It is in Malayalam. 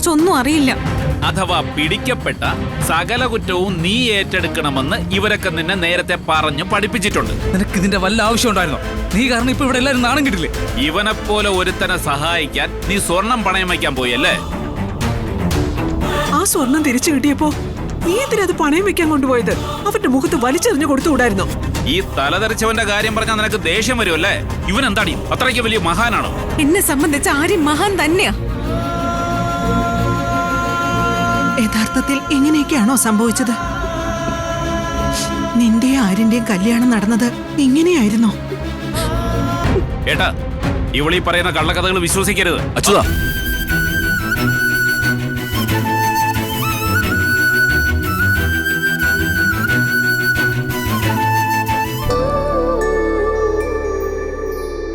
കുറിച്ച് ഒന്നും അറിയില്ല. അഥവാ പിടിക്കപ്പെട്ട സകല കുറ്റവും നീ ഏറ്റെടുക്കണമെന്ന് ഇവരൊക്കെ നിന്നെ നേരത്തെ പറഞ്ഞു പഠിപ്പിച്ചിട്ടുണ്ട്. നിനക്ക് ഇതിന്റെ വല്ല ആവശ്യം ഉണ്ടായിരുന്നോ? നീ കാരണം ഇപ്പൊ ഇവിടെ എല്ലാരും നാണം കിട്ടില്ലേ? ഇവനെപ്പോലെ ഒരുത്തനെ സഹായിക്കാൻ നീ സ്വർണം പണയം വയ്ക്കാൻ പോയല്ലേ? ആ സ്വർണം തിരിച്ചു കിട്ടിയപ്പോ നീ എന്തിനാ അത് പണയം വെക്കാൻ കൊണ്ടുപോയത്? അവന്റെ മുഖത്ത് വലിച്ചെറിഞ്ഞു കൊടുത്തുകൂടായിരുന്നോ? ഈ തലതെറിച്ചവന്റെ കാര്യം പറഞ്ഞാൽ നിനക്ക് ദേഷ്യം വരുമല്ലേ? ഇവൻ എന്താടി അത്രയ്ക്ക് വലിയ മഹാനാണോ? എന്നെ സംബന്ധിച്ച് ആര്യം മഹാൻ തന്നെയാ. യഥാർത്ഥത്തിൽ ഇങ്ങനെയൊക്കെയാണോ സംഭവിച്ചത്? നിന്റെയും ആര്യന്റെയും കല്യാണം നടന്നത് ഇങ്ങനെയായിരുന്നോ? ഏട്ടാ, ഇവളീ പറയുന്ന കള്ളക്കഥകൾ വിശ്വസിക്കരുത്. അച്യുതാ,